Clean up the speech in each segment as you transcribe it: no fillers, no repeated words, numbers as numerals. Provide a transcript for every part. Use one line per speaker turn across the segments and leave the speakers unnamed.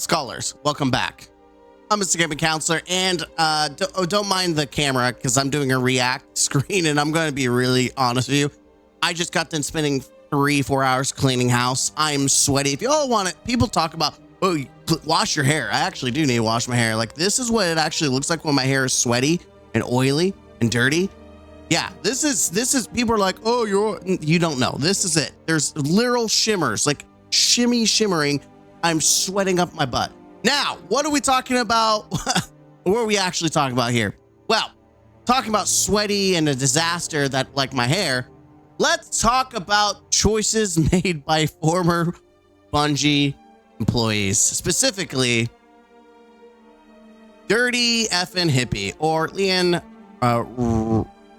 Scholars, welcome back. I'm Mr. Gaming Counselor, and don't mind the camera because I'm doing a react screen, and I'm going to be really honest with you. I just got done spending 3-4 hours cleaning house. I'm sweaty. If you all want it, people talk about, oh, wash your hair. I actually do need to wash my hair. Like, this is what it actually looks like when my hair is sweaty and oily and dirty. Yeah, this is people are like, oh, you don't know. This is it. There's literal shimmers, like shimmering. I'm sweating up my butt. Now, what are we talking about? What are we actually talking about here? Well, talking about sweaty and a disaster that like my hair. Let's talk about choices made by former Bungie employees, specifically Dirty Effin' Hippie or Leon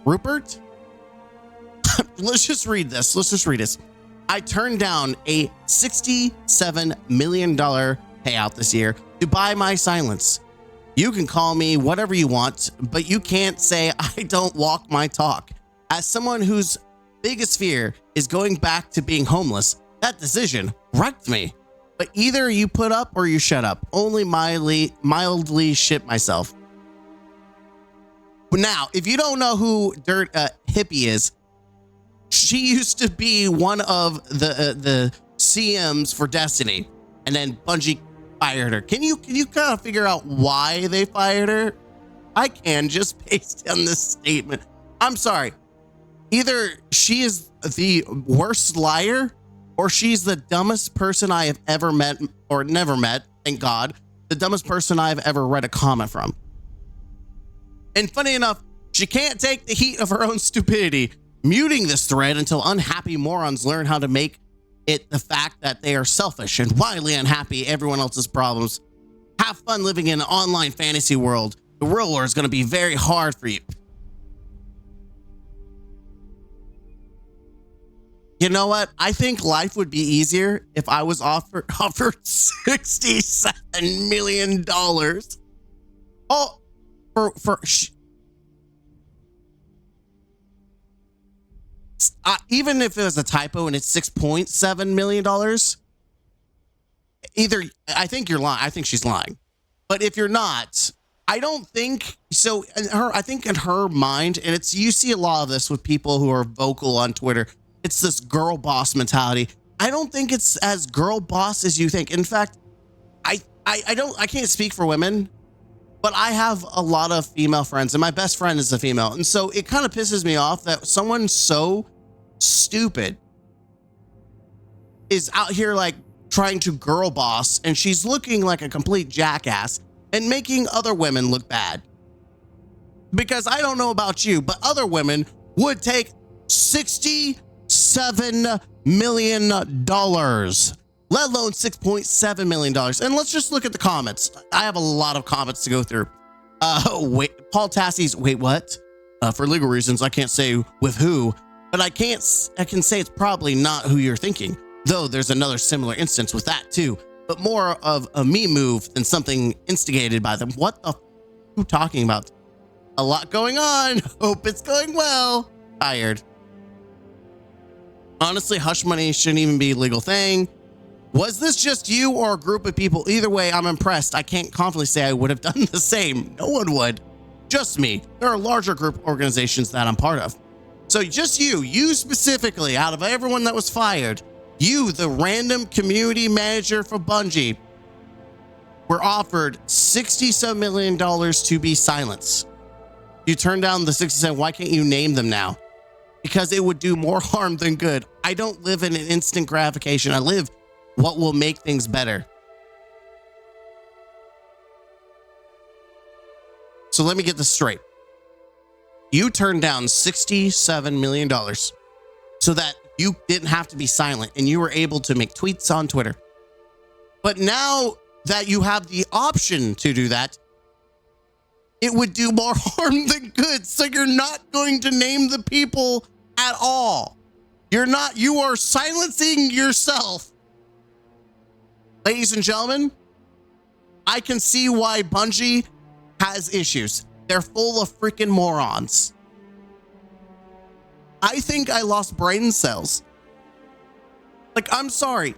Rupert. Let's just read this. I turned down a $67 million payout this year to buy my silence. You can call me whatever you want, but you can't say I don't walk my talk. As someone whose biggest fear is going back to being homeless, that decision wrecked me. But either you put up or you shut up. Only mildly shit myself. But now, if you don't know who Dirt Hippie is, she used to be one of the CMs for Destiny, and then Bungie fired her. Can you kind of figure out why they fired her? I can, just based on this statement. I'm sorry. Either she is the worst liar, or she's the dumbest person I have ever met, or never met, thank God. The dumbest person I've ever read a comment from. And funny enough, she can't take the heat of her own stupidity, muting this thread until unhappy morons learn how to make it the fact that they are selfish and wildly unhappy everyone else's problems. Have fun living in an online fantasy world. The real world is going to be very hard for you. You know what? I think life would be easier if I was offered $67 million. Oh, even if it was a typo and it's $6.7 million, either I think you're lying. I think she's lying. But if you're not, I don't think so. I think in her mind, and you see a lot of this with people who are vocal on Twitter. It's this girl boss mentality. I don't think it's as girl boss as you think. In fact, I can't speak for women, but I have a lot of female friends, and my best friend is a female. And so it kind of pisses me off that someone so stupid is out here like trying to girl boss, and she's looking like a complete jackass and making other women look bad. Because I don't know about you, but other women would take $67 million, let alone $6.7 million. And let's just look at the comments. I have a lot of comments to go through. Paul Tassie's, wait, what? For legal reasons, I can't say with who, but I can say it's probably not who you're thinking. Though there's another similar instance with that too, but more of a me move than something instigated by them. What the who talking about? A lot going on. Hope it's going well. Tired. Honestly, hush money shouldn't even be a legal thing. Was this just you or a group of people? Either way, I'm impressed. I can't confidently say I would have done the same. No one would. Just me. There are larger group organizations that I'm part of. So just you specifically, out of everyone that was fired, you, the random community manager for Bungie, were offered $67 million to be silenced. You turned down the 67. Why can't you name them now? Because it would do more harm than good. I don't live in an instant gratification. I live what will make things better. So let me get this straight. You turned down $67 million so that you didn't have to be silent and you were able to make tweets on Twitter. But now that you have the option to do that, it would do more harm than good. So you're not going to name the people at all. You are silencing yourself. Ladies and gentlemen, I can see why Bungie has issues. They're full of freaking morons. I think I lost brain cells. Like, I'm sorry.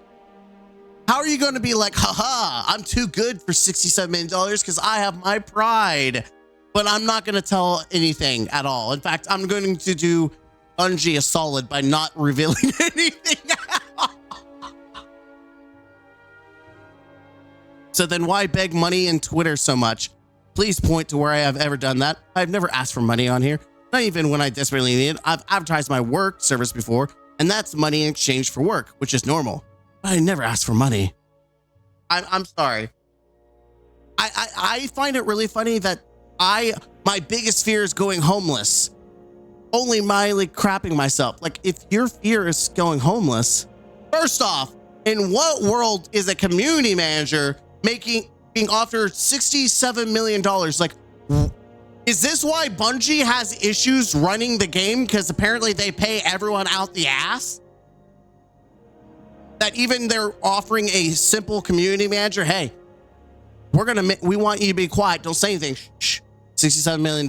How are you going to be like, haha, I'm too good for $67 million because I have my pride, but I'm not going to tell anything at all. In fact, I'm going to do Bungie a solid by not revealing anything. So then why beg money in Twitter so much? Please point to where I have ever done that. I've never asked for money on here. Not even when I desperately need it. I've advertised my work service before, and that's money in exchange for work, which is normal. But I never asked for money. I'm sorry. I find it really funny that my biggest fear is going homeless. Only mildly crapping myself. Like, if your fear is going homeless, first off, in what world is a community manager being offered $67 million? Like, is this why Bungie has issues running the game? Because apparently they pay everyone out the ass? That even they're offering a simple community manager, hey, we want you to be quiet, don't say anything. Shh, $67 million.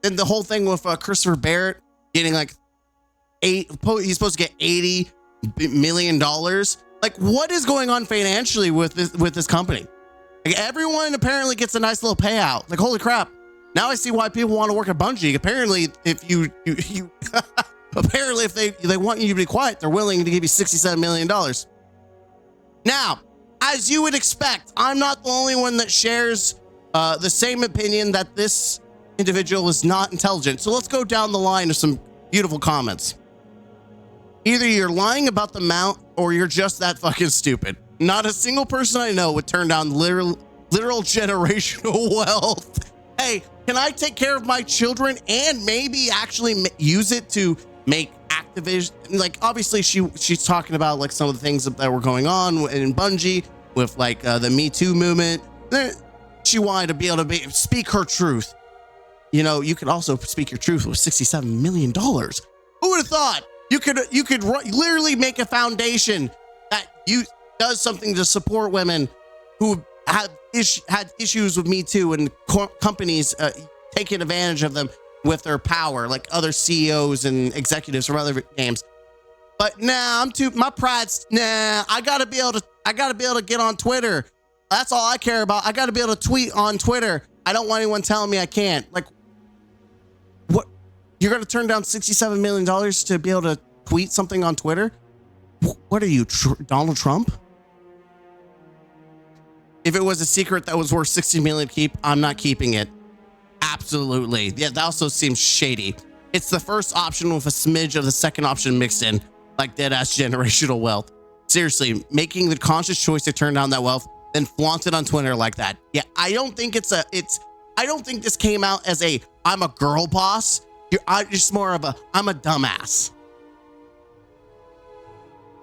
Then the whole thing with Christopher Barrett getting like he's supposed to get $80 million. Like, what is going on financially with this company? Like, everyone apparently gets a nice little payout. Like, holy crap. Now I see why people want to work at Bungie. Apparently, if you apparently if they want you to be quiet, they're willing to give you $67 million. Now, as you would expect, I'm not the only one that shares the same opinion that this individual is not intelligent. So let's go down the line of some beautiful comments. Either you're lying about the amount or you're just that fucking stupid. Not a single person I know would turn down literal generational wealth. Hey, can I take care of my children and maybe actually use it to make Activision? Like, obviously she's talking about like some of the things that were going on in Bungie with like the Me Too movement. She wanted to be able to speak her truth. You know, you could also speak your truth with $67 million. Who would have thought? You could literally make a foundation that does something to support women who had issues with Me Too and companies taking advantage of them with their power, like other CEOs and executives from other games. But my pride's I gotta be able to get on Twitter. That's all I care about. I gotta be able to tweet on Twitter. I don't want anyone telling me I can't. Like, what? You're gonna turn down $67 million to be able to tweet something on Twitter? What are you, Donald Trump? If it was a secret that was worth $60 million to keep, I'm not keeping it. Absolutely. Yeah, that also seems shady. It's the first option with a smidge of the second option mixed in, like dead ass generational wealth. Seriously, making the conscious choice to turn down that wealth, then flaunt it on Twitter like that. Yeah, I don't think I don't think this came out as I'm a girl boss. You're just more of I'm a dumbass.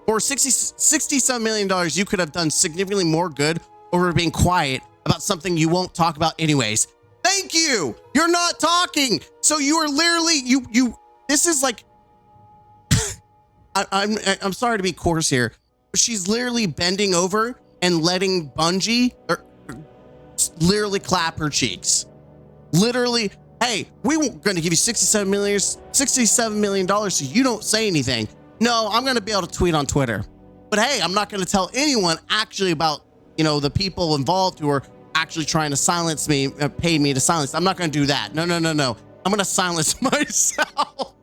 For $67 million, you could have done significantly more good over being quiet about something you won't talk about anyways. Thank you. You're not talking. So you are literally, this is like, I'm sorry to be coarse here, but she's literally bending over and letting Bungie literally clap her cheeks. Literally, hey, we're going to give you $67 million so you don't say anything. No, I'm going to be able to tweet on Twitter. But hey, I'm not going to tell anyone actually about, the people involved who are actually trying to silence me, pay me to silence. I'm not going to do that. No. I'm going to silence myself.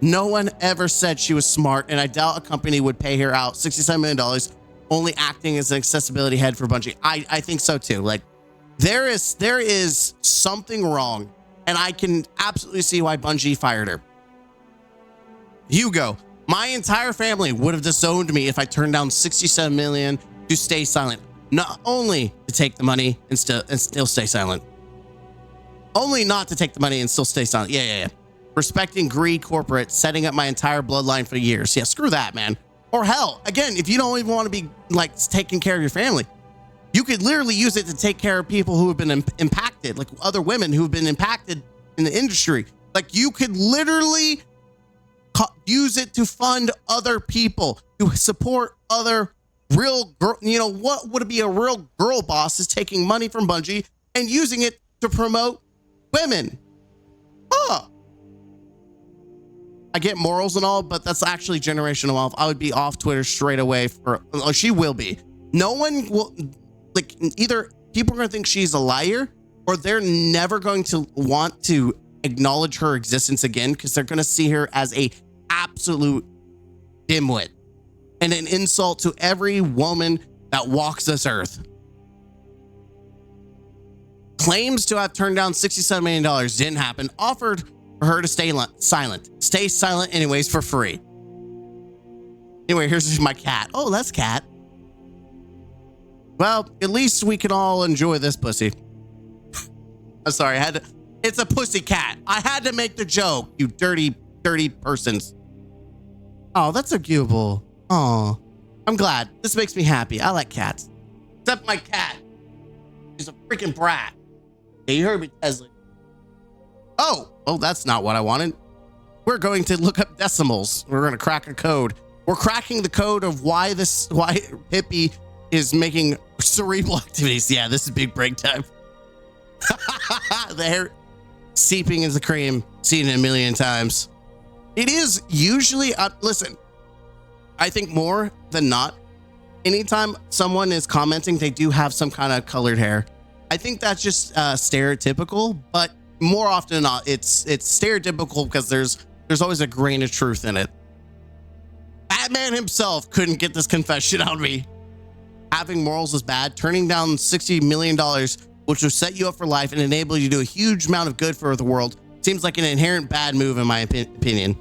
No one ever said she was smart, and I doubt a company would pay her out $67 million only acting as an accessibility head for Bungie. I think so too. Like, there is something wrong, and I can absolutely see why Bungie fired her. Hugo, my entire family would have disowned me if I turned down $67 million to stay silent. Not only to take the money and still stay silent. Only not to take the money and still stay silent. Yeah. Respecting greed corporate, setting up my entire bloodline for years. Yeah, screw that, man. Or hell, again, if you don't even want to be like taking care of your family, you could literally use it to take care of people who have been impacted, like other women who have been impacted in the industry. Like, you could literally use it to fund other people, to support other real girl. What would it be? A real girl boss is taking money from Bungie and using it to promote women. I get morals and all, but that's actually generational wealth. I would be off Twitter straight away she will be. No one will, like, either people are going to think she's a liar or they're never going to want to acknowledge her existence again because they're going to see her as a absolute dimwit and an insult to every woman that walks this earth. Claims to have turned down $67 million didn't happen. Offered for her to stay silent. Stay silent anyways for free. Anyway, here's my cat. Oh, that's cat. Well, at least we can all enjoy this pussy. I'm sorry, it's a pussy cat. I had to make the joke, you dirty persons. Oh, that's so cuteable. Oh, I'm glad. This makes me happy. I like cats. Except my cat. She's a freaking brat. Yeah, you heard me, Tesla. Oh, that's not what I wanted. We're going to look up decimals. We're going to crack a code. We're cracking the code of why Pippi is making cerebral activities. Yeah, this is big break time. The hair seeping into the cream, seen it a million times. It is usually, listen, I think more than not, anytime someone is commenting, they do have some kind of colored hair. I think that's just stereotypical, but more often than not, it's stereotypical because there's always a grain of truth in it. Batman himself couldn't get this confession out of me. Having morals is bad. Turning down $60 million, which will set you up for life and enable you to do a huge amount of good for the world, seems like an inherent bad move in my opinion.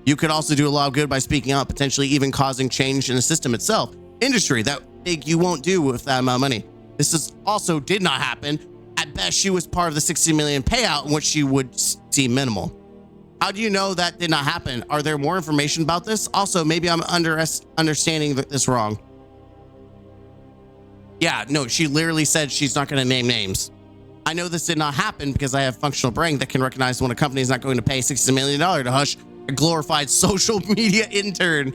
You could also do a lot of good by speaking out, potentially even causing change in the system itself. Industry that big you won't do with that amount of money. This also did not happen. At best, she was part of the 60 million payout in which she would see minimal. How do you know that did not happen? Are there more information about this? Also, maybe I'm understanding this wrong. Yeah, no, she literally said she's not going to name names. I know this did not happen because I have a functional brain that can recognize when a company is not going to pay $60 million to hush a glorified social media intern.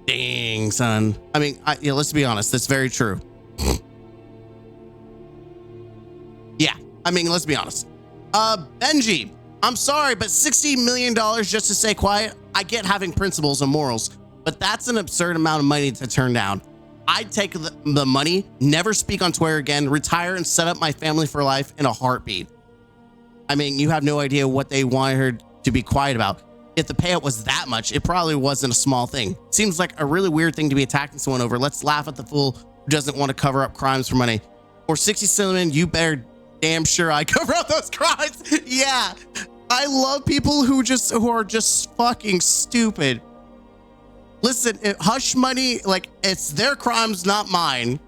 Dang, son. I mean, let's be honest. That's very true. Yeah, I mean, let's be honest. Benji, I'm sorry, but $60 million just to stay quiet. I get having principles and morals, but that's an absurd amount of money to turn down. I'd take the money, never speak on Twitter again, retire and set up my family for life in a heartbeat. I mean, you have no idea what they wanted her to be quiet about. If the payout was that much, it probably wasn't a small thing. Seems like a really weird thing to be attacking someone over. Let's laugh at the fool who doesn't want to cover up crimes for money. For 60 million, you better damn sure I cover up those crimes. Yeah, I love people who are just fucking stupid. Listen, hush money, like, it's their crimes, not mine.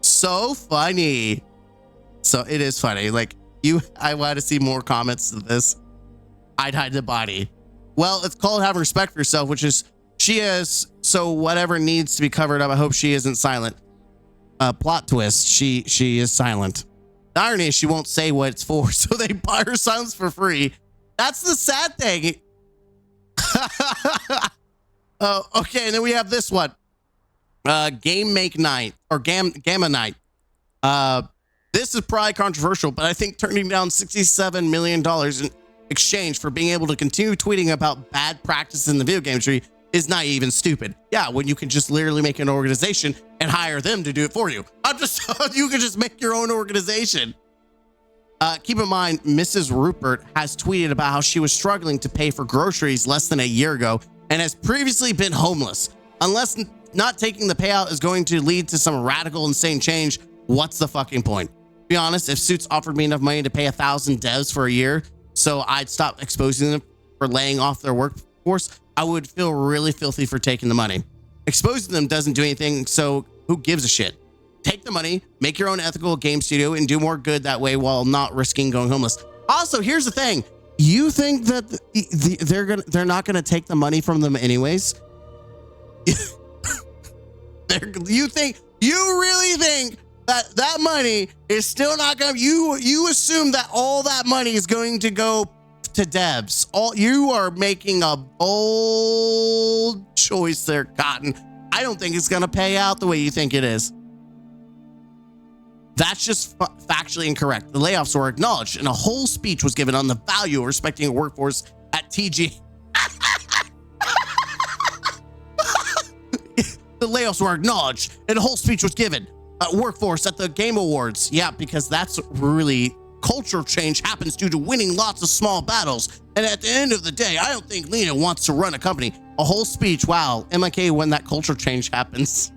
So funny. So it is funny. Like, I want to see more comments to this. I'd hide the body. Well, it's called having respect for yourself, which is she is. So whatever needs to be covered up, I hope she isn't silent. Plot twist. She is silent. The irony is she won't say what it's for, so they buy her silence for free. That's the sad thing. Okay, and then we have this one. Game Make Night or Gamma Night. This is probably controversial, but I think turning down $67 million in exchange for being able to continue tweeting about bad practices in the video game industry is naive and stupid. Yeah, when you can just literally make an organization and hire them to do it for you. You can just make your own organization. Keep in mind, Mrs. Rupert has tweeted about how she was struggling to pay for groceries less than a year ago and has previously been homeless. Unless not taking the payout is going to lead to some radical, insane change, what's the fucking point? To be honest, if Suits offered me enough money to pay 1,000 devs for a year, so I'd stop exposing them for laying off their workforce, I would feel really filthy for taking the money. Exposing them doesn't do anything, so who gives a shit? Take the money, make your own ethical game studio, and do more good that way while not risking going homeless. Also, here's the thing. You think that they're not gonna take the money from them anyways? You really think that money is still not gonna, you assume that all that money is going to go to devs. You are making a bold choice there, Cotton. I don't think it's gonna pay out the way you think it is. That's just factually incorrect. The layoffs were acknowledged and a whole speech was given on the value of respecting a workforce at at TG. The layoffs were acknowledged and a whole speech was given. Workforce at the Game Awards. Yeah, because that's really culture change happens due to winning lots of small battles. And at the end of the day, I don't think Lena wants to run a company. A whole speech. Wow. MIK, when that culture change happens.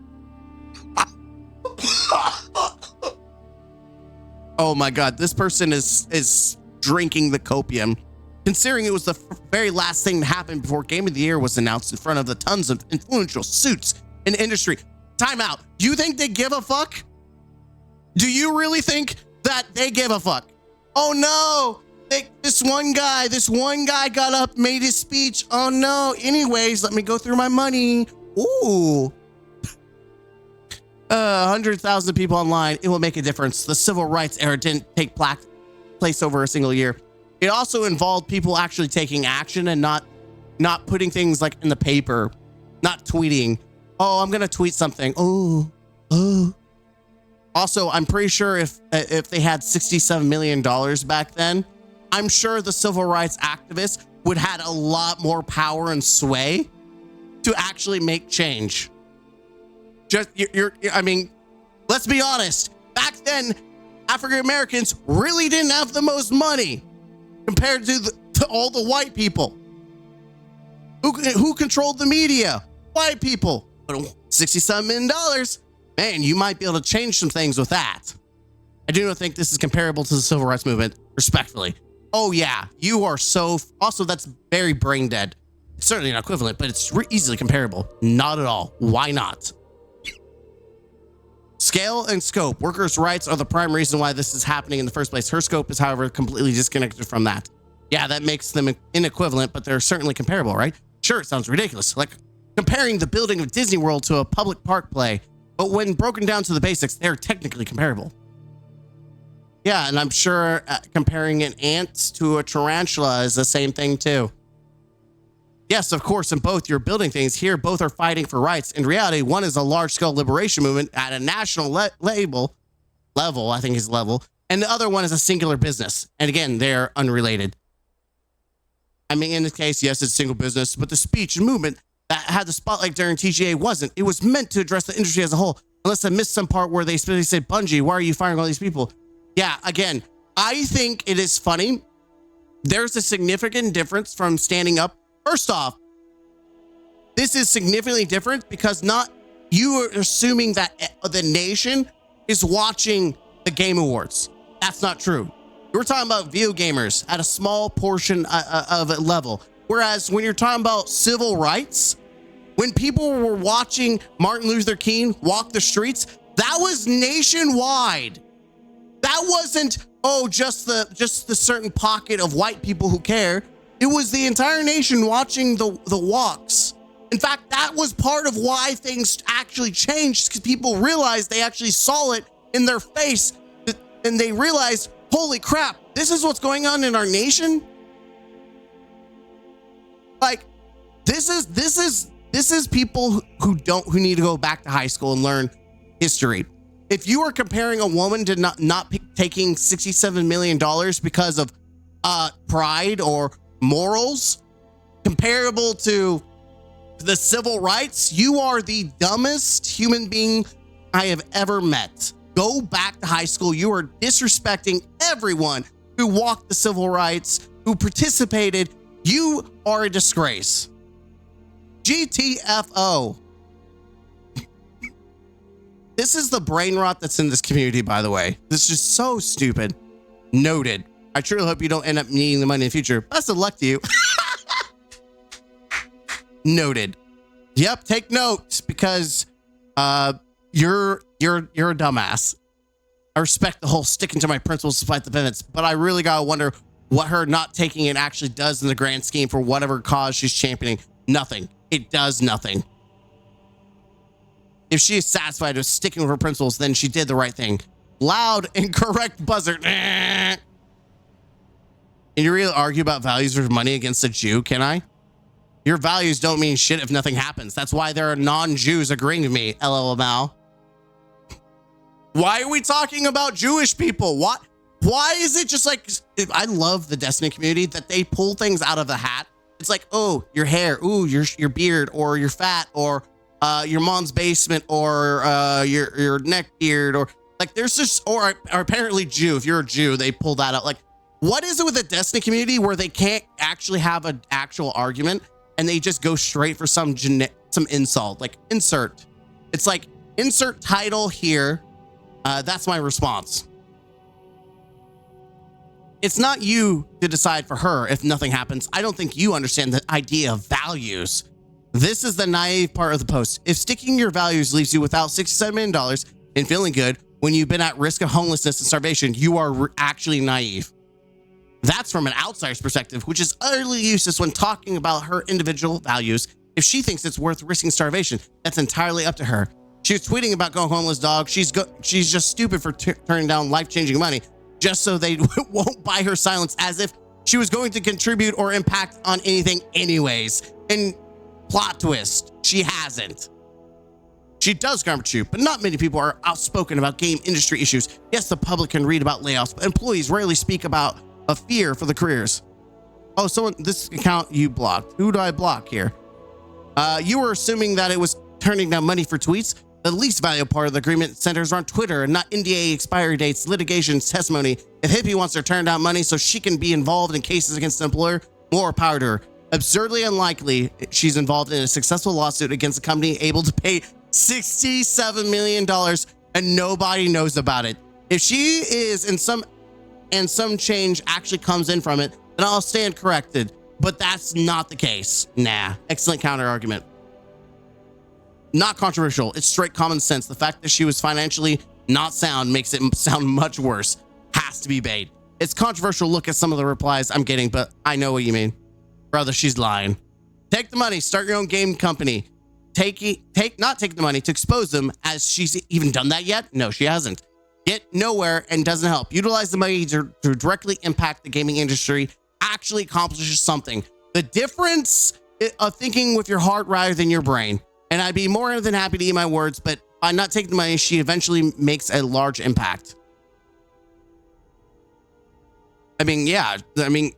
Oh my God. This person is drinking the copium. Considering it was the very last thing to happen before Game of the Year was announced in front of the tons of influential suits in the industry. Time out. Do you think they give a fuck? Do you really think that they give a fuck? Oh no, this one guy got up, made his speech. Oh no. Anyways, let me go through my money. Ooh. 100,000 people online. It will make a difference. The civil rights era didn't take place over a single year. It also involved people actually taking action and not putting things like in the paper, not tweeting. Oh, I'm going to tweet something. Oh. Also, I'm pretty sure if they had $67 million back then, I'm sure the civil rights activists would had a lot more power and sway to actually make change. I mean, let's be honest. Back then, African Americans really didn't have the most money compared to all the white people. Who controlled the media? White people. But $67 million. Man, you might be able to change some things with that. I do not think this is comparable to the civil rights movement, respectfully. Oh yeah, you are so... Also, that's very brain dead. It's certainly not equivalent, but it's easily comparable. Not at all. Why not? Scale and scope. Workers' rights are the prime reason why this is happening in the first place. Her scope is, however, completely disconnected from that. Yeah, that makes them inequivalent, but they're certainly comparable, right? Sure, it sounds ridiculous. Like comparing the building of Disney World to a public park play. But when broken down to the basics, they're technically comparable. Yeah, and I'm sure comparing an ant to a tarantula is the same thing too. Yes, of course, in both you're building things. Here, both are fighting for rights. In reality, one is a large-scale liberation movement at a national level, I think is level, and the other one is a singular business. And again, they're unrelated. I mean, in this case, yes, it's a single business, but the speech and movement that had the spotlight during TGA wasn't. It was meant to address the industry as a whole. Unless I missed some part where they specifically said, Bungie, why are you firing all these people? Yeah, again, I think it is funny. There's a significant difference from standing up. First off, this is significantly different because you are assuming that the nation is watching the Game Awards. That's not true. We're talking about video gamers at a small portion of a level. Whereas when you're talking about civil rights, when people were watching Martin Luther King walk the streets, that was nationwide. That wasn't, oh, just the certain pocket of white people who care. It was the entire nation watching the walks. In fact, that was part of why things actually changed, because people realized they actually saw it in their face, and they realized, holy crap, this is what's going on in our nation. Like, this is people who need to go back to high school and learn history. If you are comparing a woman to not taking $67 million because of pride or morals comparable to the civil rights, you are the dumbest human being I have ever met. Go back to high school. You are disrespecting everyone who walked the civil rights, who participated. You are a disgrace. GTFO. This is the brain rot that's in this community, by the way. This is just so stupid. Noted. I truly hope you don't end up needing the money in the future. Best of luck to you. Noted. Yep, take notes because you're a dumbass. I respect the whole sticking to my principles despite the benefits, but I really gotta wonder what her not taking it actually does in the grand scheme for whatever cause she's championing. Nothing. It does nothing. If she is satisfied with sticking with her principles, then she did the right thing. Loud and correct buzzer. Can you really argue about values for money against a Jew? Can I? Your values don't mean shit if nothing happens. That's why there are non-Jews agreeing with me. LOL. Why are we talking about Jewish people? Why is it just like, I love the Destiny community that they pull things out of the hat It's like, oh, your hair, ooh, your beard, or your fat, or your mom's basement, or your neck beard, or like there's just, or apparently Jew. If you're a Jew, they pull that out. Like, what is it with the Destiny community where they can't actually have an actual argument and they just go straight for some insult, like insert? It's like insert title here. That's my response. It's not you to decide for her if nothing happens. I don't think you understand the idea of values. This is the naive part of the post. If sticking your values leaves you without $67 million and feeling good when you've been at risk of homelessness and starvation, you are actually naive. That's from an outsider's perspective, which is utterly useless when talking about her individual values. If she thinks it's worth risking starvation, that's entirely up to her. She was tweeting about going homeless, dog. She's just stupid for turning down life-changing money just so they won't buy her silence, as if she was going to contribute or impact on anything anyways. And plot twist, she hasn't. She does contribute, but not many people are outspoken about game industry issues. Yes, the public can read about layoffs, but employees rarely speak about a fear for the careers. Oh, someone, this account you blocked. Who do I block here? You were assuming that it was turning down money for tweets. The least valuable part of the agreement centers on Twitter and not NDA expiry dates, litigation, testimony. If Hippie wants to turn down money so she can be involved in cases against the employer, more power to her. Absurdly unlikely she's involved in a successful lawsuit against a company able to pay $67 million and nobody knows about it. If she is in some change actually comes in from it, then I'll stand corrected. But that's not the case. Nah. Excellent counter argument. Not controversial. It's straight common sense. The fact that she was financially not sound makes it sound much worse. Has to be bait. It's controversial. Look at some of the replies I'm getting, but I know what you mean. Brother, she's lying. Take the money. Start your own game company. Not take the money to expose them. As she's even done that yet? No, she hasn't. Get nowhere and doesn't help. Utilize the money to directly impact the gaming industry. Actually accomplishes something. The difference of thinking with your heart rather than your brain. And I'd be more than happy to eat my words, but by not taking the money, she eventually makes a large impact. I mean, yeah,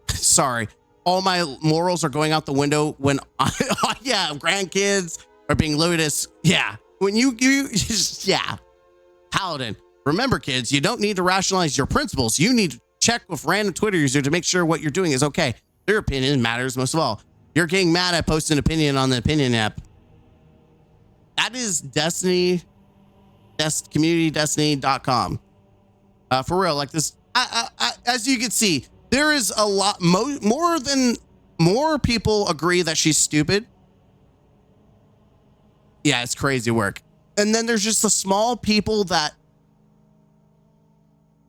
sorry. All my morals are going out the window when yeah, grandkids are being loaded as, yeah, when you just, yeah. Paladin, remember kids, you don't need to rationalize your principles. You need to check with random Twitter user to make sure what you're doing is okay. Their opinion matters most of all. You're getting mad at posting an opinion on the opinion app. That is Destiny, communitydestiny.com. For real, like this, as you can see, there is a lot more people agree that she's stupid. Yeah, it's crazy work. And then there's just the small people that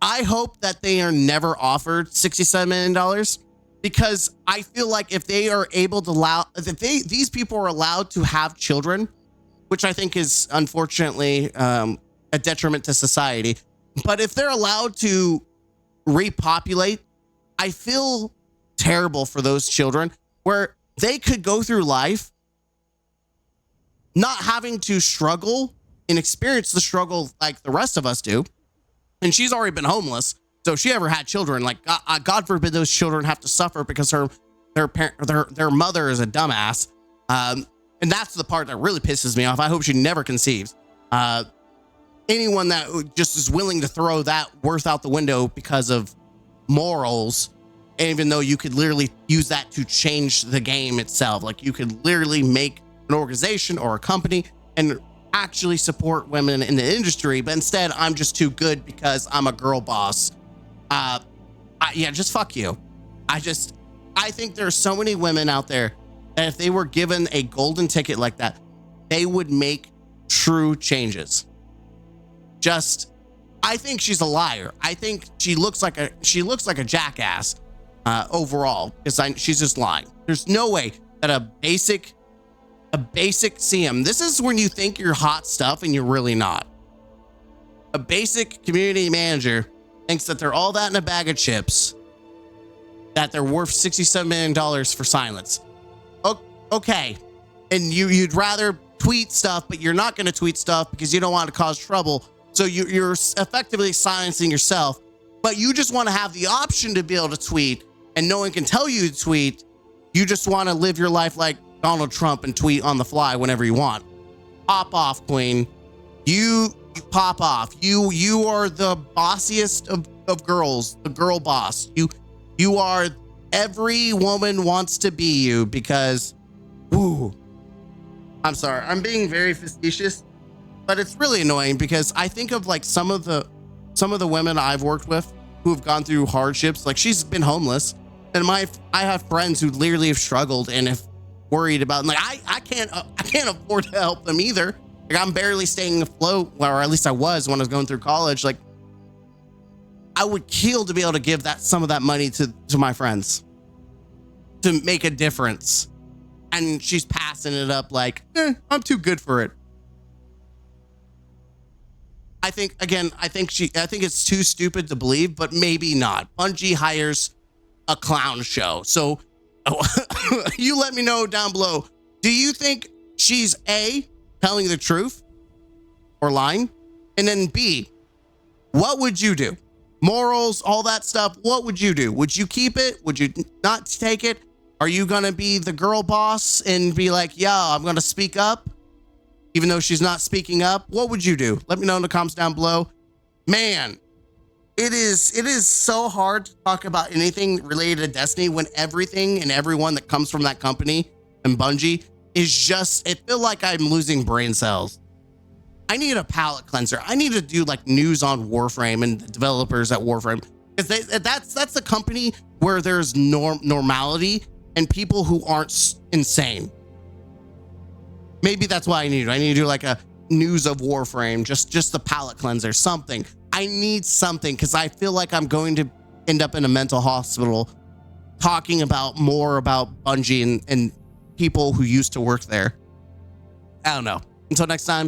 I hope that they are never offered $67 million, because I feel like if they are able to these people are allowed to have children, which I think is unfortunately a detriment to society. But if they're allowed to repopulate, I feel terrible for those children where they could go through life not having to struggle and experience the struggle like the rest of us do. And she's already been homeless. So if she ever had children, like God forbid those children have to suffer because their mother is a dumbass. And that's the part that really pisses me off. I hope she never conceives. Anyone that just is willing to throw that worth out the window because of morals, even though you could literally use that to change the game itself. Like you could literally make an organization or a company and actually support women in the industry. But instead, I'm just too good because I'm a girl boss. Yeah, just fuck you. I think there's so many women out there that if they were given a golden ticket like that, they would make true changes. I think she's a liar. I think she looks like a jackass overall, because she's just lying. There's no way that a basic CM, this is when you think you're hot stuff and you're really not. A basic community manager thinks that they're all that in a bag of chips, that they're worth $67 million for silence. Okay. And you'd rather tweet stuff, but you're not going to tweet stuff because you don't want to cause trouble. So you're effectively silencing yourself, but you just want to have the option to be able to tweet and no one can tell you to tweet. You just want to live your life like Donald Trump and tweet on the fly whenever you want. Pop off, queen. You pop off. You are the bossiest of girls, the girl boss. You are, every woman wants to be you because, ooh, I'm sorry, I'm being very facetious, but it's really annoying because I think of like some of the women I've worked with who have gone through hardships. Like, she's been homeless, and I have friends who literally have struggled and have worried about, and like, I can't afford to help them either. Like, I'm barely staying afloat, or at least I was when I was going through college. Like, I would kill to be able to give some of that money to my friends to make a difference. And she's passing it up like, I'm too good for it. I think it's too stupid to believe, but maybe not. Bungie hires a clown show. So you let me know down below. Do you think she's A, telling the truth or lying? And then B, what would you do? Morals, all that stuff. What would you do? Would you keep it? Would you not take it? Are you going to be the girl boss and be like, yeah, I'm going to speak up, even though she's not speaking up? What would you do? Let me know in the comments down below. Man, it is so hard to talk about anything related to Destiny when everything and everyone that comes from that company and Bungie is just, it feel like I'm losing brain cells. I need a palate cleanser. I need to do like news on Warframe and the developers at Warframe, because that's the company where there's normality and people who aren't insane. Maybe that's why I need to do like a news of Warframe, just the palate cleanser, something. I need something, because I feel like I'm going to end up in a mental hospital talking about more about Bungie and people who used to work there. I don't know. Until next time.